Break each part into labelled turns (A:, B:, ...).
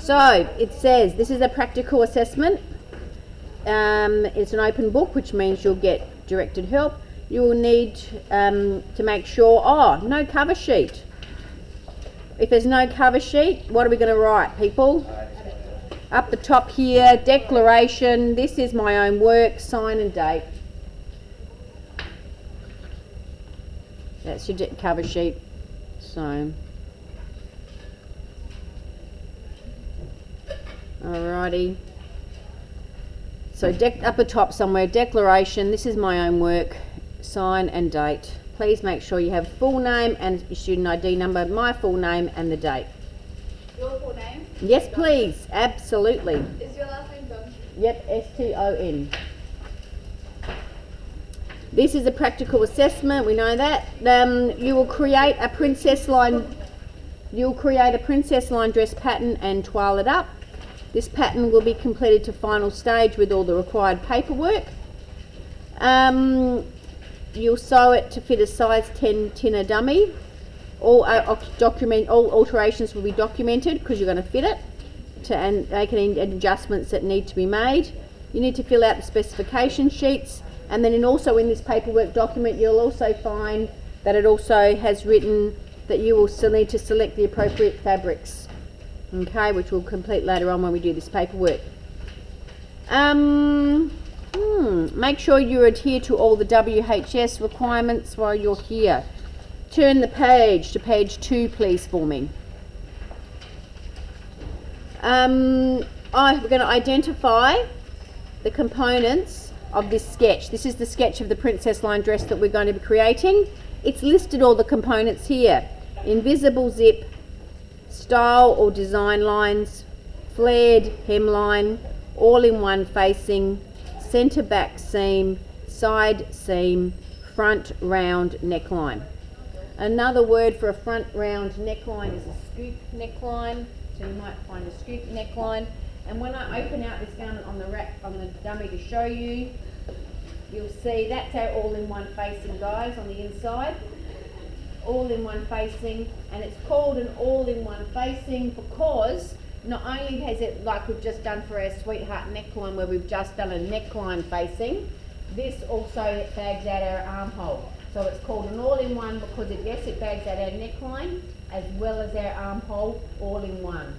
A: So it says this is a practical assessment. It's an open book, which means you'll get directed help. You will need to make sure, no cover sheet. If there's no cover sheet, what are we going to write, people? Up the top here, declaration, this is my own work, sign and date. That's your cover sheet. So, alrighty. So up the top somewhere, declaration, this is my own work, sign and date. Please make sure you have full name and your student ID number, my full name and the date.
B: Your full name?
A: Yes, please. Absolutely.
B: Is your last name Don?
A: Yep, S-T-O-N. This is a practical assessment. We know that. You will create a princess line. You'll create a princess line dress pattern and twirl it up. This pattern will be completed to final stage with all the required paperwork. You'll sew it to fit a size 10 tinner dummy. All alterations will be documented because you're going to fit it and make any adjustments that need to be made. You need to fill out the specification sheets, and then also in this paperwork document you'll also find that it also has written that you will still need to select the appropriate fabrics, okay, which we'll complete later on when we do this paperwork. Make sure you adhere to all the WHS requirements while you're here. Turn the page to page 2, please, for me. We're going to identify the components of this sketch. This is the sketch of the princess line dress that we're going to be creating. It's listed all the components here. Invisible zip, style or design lines, flared hemline, all-in-one facing, centre back seam, side seam, front round neckline. Another word for a front round neckline is a scoop neckline. So you might find a scoop neckline. And when I open out this garment on the rack, on the dummy to show you, you'll see that's our all-in-one facing, guys, on the inside. All-in-one facing, and it's called an all-in-one facing because not only has it, like we've just done for our sweetheart neckline where we've just done a neckline facing, this also bags out our armhole. So it's called an all-in-one because it bags out our neckline as well as our armhole all in one.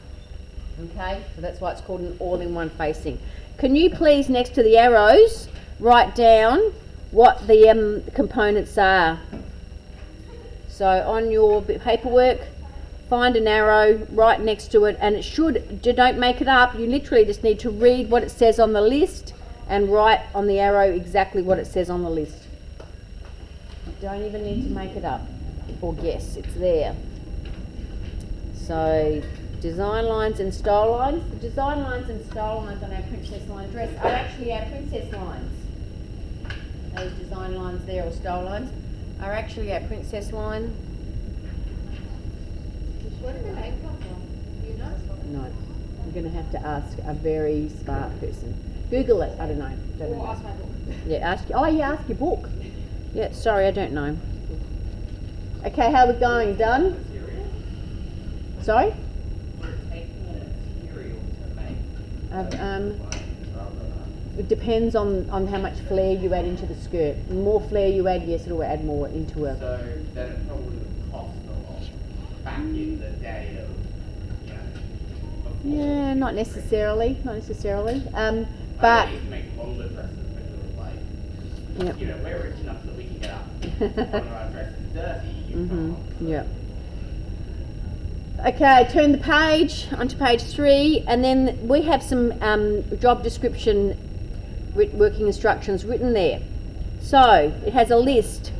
A: Okay, so that's why it's called an all-in-one facing. Can you please, next to the arrows, write down what the components are? So on your paperwork, find an arrow right next to it, and it should, don't make it up, you literally just need to read what it says on the list and write on the arrow exactly what it says on the list. You don't even need to make it up or guess, it's there. So design lines and style lines. The design lines and style lines on our princess line dress are actually our princess lines. Those design lines there, or style lines, are actually our princess line.
B: Where did the name come from? Do you know?
A: No, I'm going to have to ask a very smart person. Google it. I don't know.
B: Or ask my book.
A: Yeah, ask your book. Yeah, sorry, I don't know. Okay, how are we going? Done? Sorry? It depends on how much flare you add into the skirt. The more flare you add, yes, it'll add more into it.
C: So then it probably would cost a lot back in the day of,
A: Yeah, not necessarily. But
C: I used to make longer dresses because it was like,
A: yep.
C: We're rich enough that we can get up. One of our dresses is dirty.
A: Yeah. Okay, turn the page onto page 3, and then we have some job description working instructions written there. So it has a list.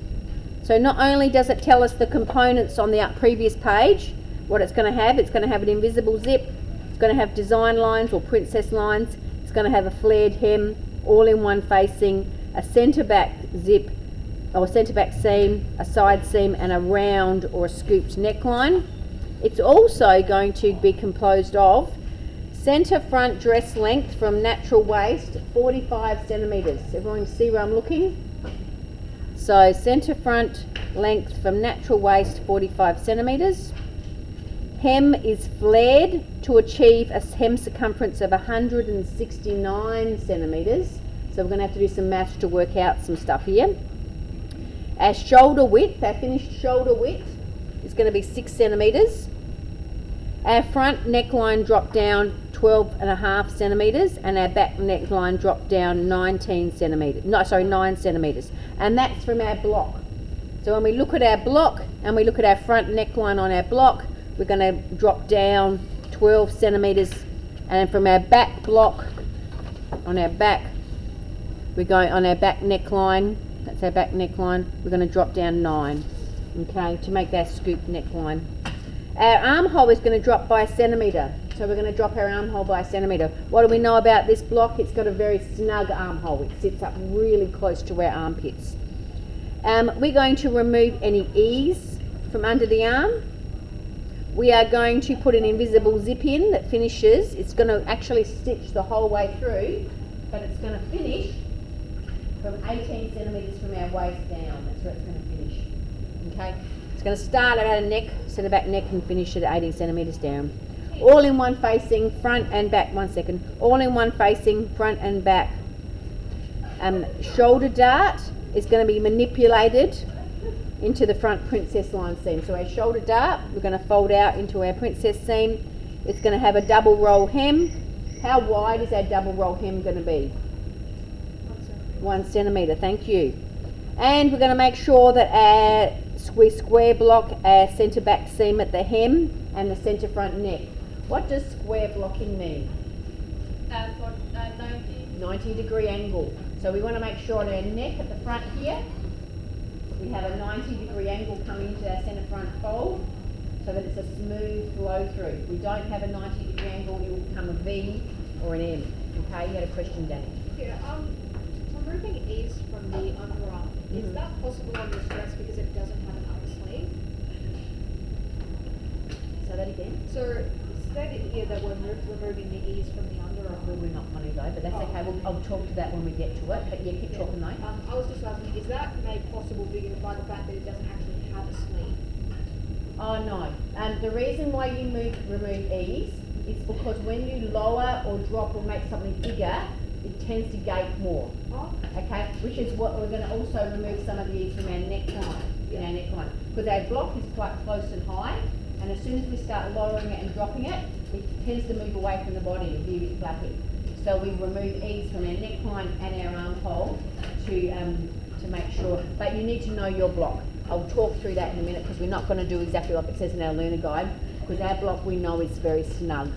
A: So not only does it tell us the components on the previous page, what it's going to have an invisible zip, it's going to have design lines or princess lines, it's going to have a flared hem, all-in-one facing, a centre back zip or centre back seam, a side seam, and a round or a scooped neckline. It's also going to be composed of centre front dress length from natural waist 45 centimetres. Everyone see where I'm looking? So centre front length from natural waist 45 centimetres. Hem is flared to achieve a hem circumference of 169 centimetres. So we're going to have to do some maths to work out some stuff here. Our shoulder width, our finished shoulder width, is going to be 6 centimetres. Our front neckline dropped down 12.5 centimetres, and our back neckline dropped down 9 centimetres. And that's from our block. So when we look at our block and we look at our front neckline on our block, we're going to drop down 12 centimetres, and from our back block on our back, we're going on our back neckline, that's our back neckline, we're going to drop down 9, okay, to make that scoop neckline. Our armhole is going to drop by 1 centimetre, so we're going to drop our armhole by 1 centimetre. What do we know about this block? It's got a very snug armhole. It sits up really close to our armpits. We're going to remove any ease from under the arm. We are going to put an invisible zip in that finishes. It's going to actually stitch the whole way through, but it's going to finish from 18 centimetres from our waist down. That's where it's going to finish. Okay? It's going to start at our neck, centre back neck, and finish at 18 centimetres down. All in one facing, front and back. 1 second. All in one facing, front and back. Shoulder dart is going to be manipulated into the front princess line seam. So our shoulder dart, we're going to fold out into our princess seam. It's going to have a double roll hem. How wide is our double roll hem going to be? 1 centimetre, thank you. And we're going to make sure that we square block our centre back seam at the hem and the centre front neck. What does square blocking mean? 90-degree angle. So we want to make sure on our neck at the front here, we have a 90-degree angle coming into our centre front fold so that it's a smooth flow through. If we don't have a 90-degree angle, it will become a V or an M. Okay, you had a question, Danny?
B: Yeah, removing ease from the underarm, is that possible on this dress because it doesn't have an upper sleeve?
A: Say that again.
B: So, said here that we're removing the ease from the underarm.
A: Well, we're not going to though, but that's okay. I'll talk to that when we get to it. But yeah, keep talking though.
B: I was just asking, is that made possible by the fact that it doesn't actually have a sleeve?
A: Oh no. The reason why you remove ease is because when you lower or drop or make something bigger, it tends to gape more.
B: Oh.
A: Okay, which is what we're going to also remove some of the ease from our neckline. In our neckline, because our block is quite close and high, and as soon as we start lowering it and dropping it, it tends to move away from the body and be a bit flappy. So we remove ease from our neckline and our armhole to make sure. But you need to know your block. I'll talk through that in a minute because we're not going to do exactly like it says in our learner guide, because our block we know is very snug.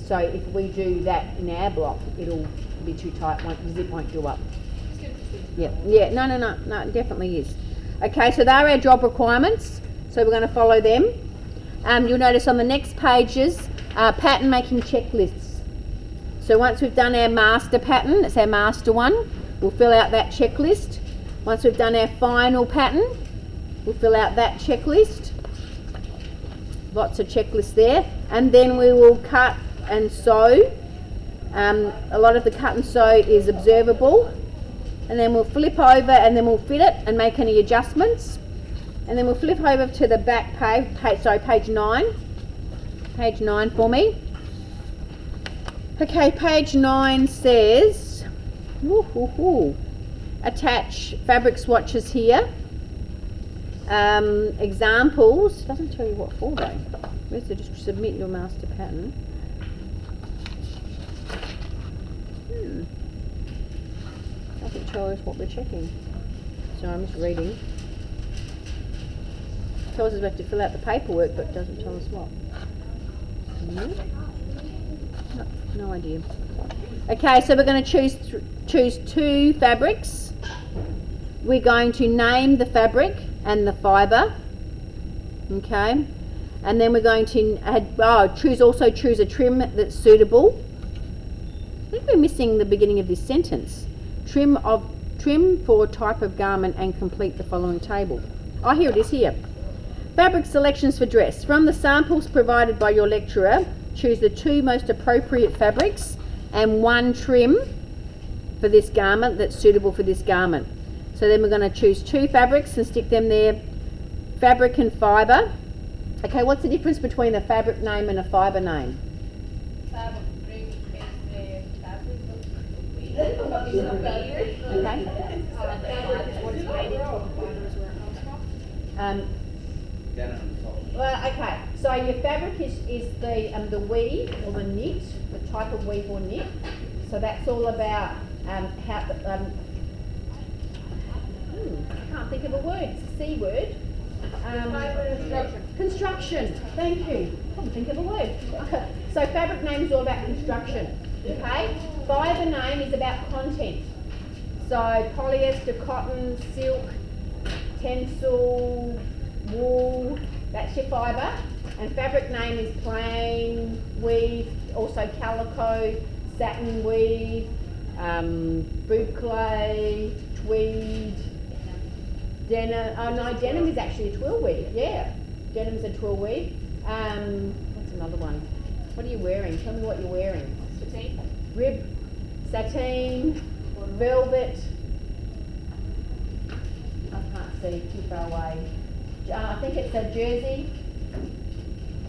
A: So if we do that in our block, it'll be too tight. The zip won't go up. Yeah. No, it definitely is. Okay, so they're our job requirements. So we're going to follow them. You'll notice on the next pages, pattern making checklists. So once we've done our master pattern, it's our master one, we'll fill out that checklist. Once we've done our final pattern, we'll fill out that checklist. Lots of checklists there. And then we will cut and sew. A lot of the cut and sew is observable. And then we'll flip over and then we'll fit it and make any adjustments. And then we'll flip over to the back page 9. Page 9 for me. Okay, page 9 says, attach fabric swatches here. Examples, doesn't tell you what for though. Where's the just submit your master pattern? Doesn't tell us what we're checking. So I'm just reading. It tells us we have to fill out the paperwork, but it doesn't tell us what. No idea. Okay, so we're going to choose 2 fabrics. We're going to name the fabric and the fibre. Okay, and then we're going to choose a trim that's suitable. I think we're missing the beginning of this sentence. Trim for type of garment and complete the following table. Oh, here it is here. Fabric selections for dress. From the samples provided by your lecturer, choose the 2 most appropriate fabrics and 1 trim for this garment that's suitable for this garment. So then we're going to choose 2 fabrics and stick them there. Fabric and fibre. Okay, what's the difference between a fabric name and a fibre name?
D: Fabric is the fabric of the weave.
A: Okay.
B: Fabric is what it's made into, and fibre is where it comes from.
C: Denim and cotton.
A: Well, okay. So your fabric is the weave or the knit, the type of weave or knit. So that's all about how. I can't think of a word. It's a C word. Construction. Thank you. Couldn't think of a word. So fabric name is all about construction. Okay. Fibre name is about content. So polyester, cotton, silk, tencel, wool. That's your fibre. And fabric name is plain, weave, also calico, satin weave, boucle, tweed. Denim. Oh no, denim is actually a twill weave. Yeah, denim is a twill weave. What's another one? What are you wearing? Tell me what you're wearing.
D: Sateen.
A: Rib, sateen, velvet. I can't see, too far away. I think it's a jersey. I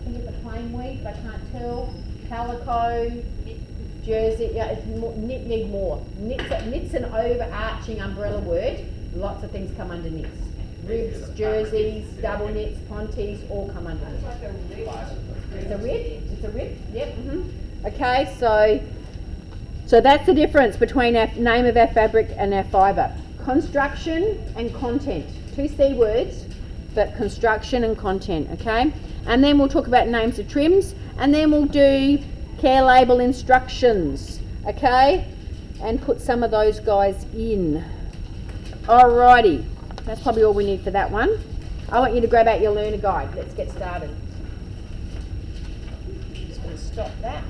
A: think it's a plain weave, but I can't tell. Calico, jersey. Yeah, it's more, knit need more. Knit's an overarching umbrella word. Lots of things come under knits. Ribs, jerseys, double knits, ponties, all come under knits. It's a rib. It's a rib. Yep. Okay, so that's the difference between our name of our fabric and our fibre. Construction and content. Two C words, but construction and content. Okay, and then we'll talk about names of trims, and then we'll do care label instructions. Okay, and put some of those guys in. Alrighty, that's probably all we need for that one. I want you to grab out your learner guide. Let's get started. Just going to stop that.